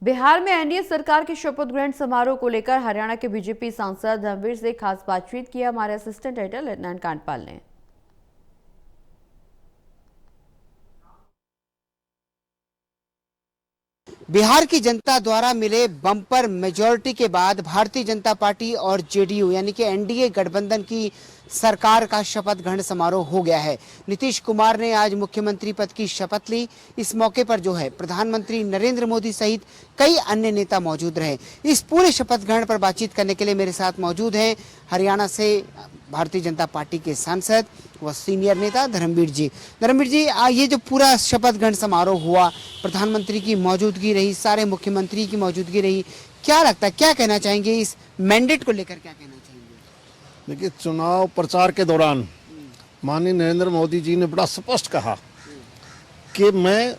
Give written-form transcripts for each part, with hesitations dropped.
बिहार में एनडीए सरकार के शपथ ग्रहण समारोह को लेकर हरियाणा के बीजेपी सांसद धर्मवीर से खास बातचीत की हमारे असिस्टेंट एडिटर लेफ्टिनेंट कांडपाल ने। बिहार की जनता द्वारा मिले बम्पर मेजॉरिटी के बाद भारतीय जनता पार्टी और जेडीयू यानी कि एनडीए गठबंधन की सरकार का शपथ ग्रहण समारोह हो गया है। नीतीश कुमार ने आज मुख्यमंत्री पद की शपथ ली। इस मौके पर जो है प्रधानमंत्री नरेंद्र मोदी सहित कई अन्य नेता मौजूद रहे। इस पूरे शपथ ग्रहण पर बातचीत करने के लिए मेरे साथ मौजूद हैं हरियाणा से भारतीय जनता पार्टी के सांसद व सीनियर नेता धर्मवीर जी। धर्मवीर जी, ये जो पूरा शपथ ग्रहण समारोह हुआ, प्रधानमंत्री की मौजूदगी रही, सारे मुख्यमंत्री की मौजूदगी रही, क्या लगता है, क्या कहना चाहेंगे इस मैंडेट को लेकर, क्या कहना चाहेंगे? देखिए, चुनाव प्रचार के दौरान माननीय नरेंद्र मोदी जी ने बड़ा स्पष्ट कहा कि मैं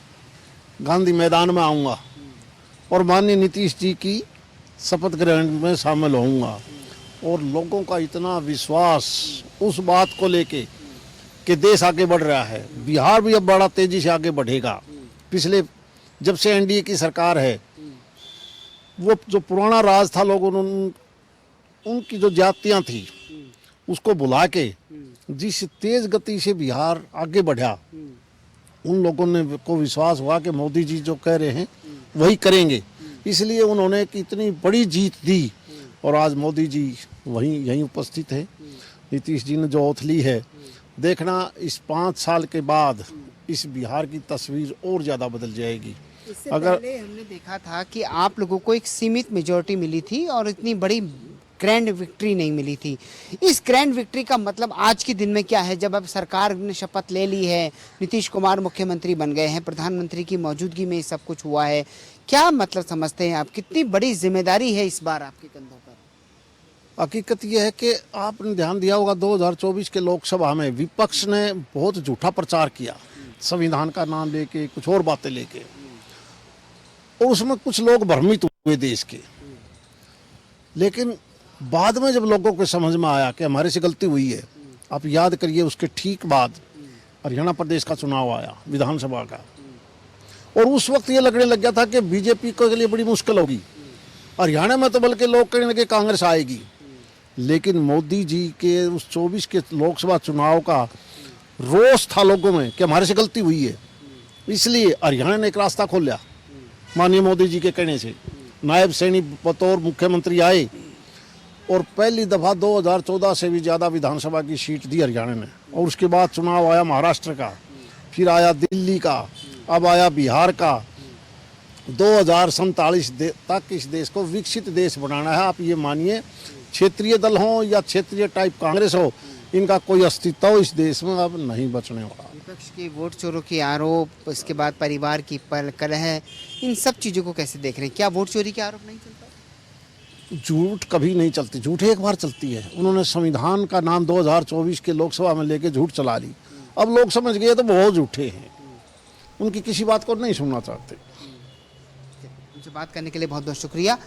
गांधी मैदान में आऊँगा और माननीय नीतीश जी की शपथ ग्रहण में शामिल होऊंगा। और लोगों का इतना विश्वास उस बात को लेके कि देश आगे बढ़ रहा है, बिहार भी अब बड़ा तेजी से आगे बढ़ेगा। पिछले जब से एनडीए की सरकार है, वो जो पुराना राज था, लोगों ने उनकी जो जातियां थी उसको बुला के जिस तेज गति से बिहार आगे बढ़ा, उन लोगों ने को विश्वास हुआ कि मोदी जी जो कह रहे हैं वही करेंगे। इसलिए उन्होंने एक इतनी बड़ी जीत दी और आज मोदी जी यहीं उपस्थित है। नीतीश जी ने जो ओथ ली है, देखना इस 5 साल के बाद इस बिहार की तस्वीर और ज़्यादा बदल जाएगी। इससे पहले हमने देखा था कि आप लोगों को एक सीमित मेजॉरिटी मिली थी और इतनी बड़ी ग्रैंड विक्ट्री नहीं मिली थी। इस ग्रैंड विक्ट्री का मतलब आज के दिन में क्या है, जब अब सरकार ने शपथ ले ली है, नीतीश कुमार मुख्यमंत्री बन गए हैं, प्रधानमंत्री की मौजूदगी में सब कुछ हुआ है, क्या मतलब समझते हैं आप, कितनी बड़ी जिम्मेदारी है इस बार आपके कंधों पर? हकीकत यह है कि आपने ध्यान दिया होगा 2024 के लोकसभा में विपक्ष ने बहुत झूठा प्रचार किया, संविधान का नाम लेके, कुछ और बातें लेके, और उसमें कुछ लोग भ्रमित हुए देश के। लेकिन बाद में जब लोगों को समझ में आया कि हमारे से गलती हुई है, आप याद करिए उसके ठीक बाद हरियाणा प्रदेश का चुनाव आया, विधानसभा का, और उस वक्त ये लगने लग गया था कि बीजेपी के लिए बड़ी मुश्किल होगी। हरियाणा में तो बल्कि लोग कहने लगे कांग्रेस आएगी। लेकिन मोदी जी के उस 24 के लोकसभा चुनाव का रोष था लोगों में कि हमारे से गलती हुई है, इसलिए हरियाणा ने एक रास्ता खोला माननीय मोदी जी के कहने से। नायब सैनी बतौर मुख्यमंत्री आए और पहली दफ़ा 2014 से भी ज़्यादा विधानसभा की सीट दी हरियाणा ने। और उसके बाद चुनाव आया महाराष्ट्र का, फिर आया दिल्ली का, अब आया बिहार का। 2047 तक इस देश को विकसित देश बनाना है। आप ये मानिए, क्षेत्रीय दल हो या क्षेत्रीय टाइप कांग्रेस हो, इनका कोई अस्तित्व इस देश में अब नहीं बचने वाला। विपक्ष के वोट चोरों के आरोप, उसके बाद परिवार की कलह, इन सब चीज़ों को कैसे देख रहे हैं? क्या वोट चोरी के आरोप नहीं चलता? झूठ कभी नहीं चलती, झूठ एक बार चलती है। उन्होंने संविधान का नाम 2024 के लोकसभा में लेके झूठ चला ली। अब लोग समझ गए तो बहुत झूठे हैं, उनकी किसी बात को नहीं सुनना चाहते। उनसे बात करने के लिए बहुत बहुत शुक्रिया।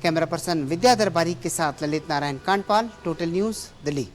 कैमरा पर्सन विद्याधर बारीक के साथ ललित नारायण कांडपाल, टोटल न्यूज़, दिल्ली।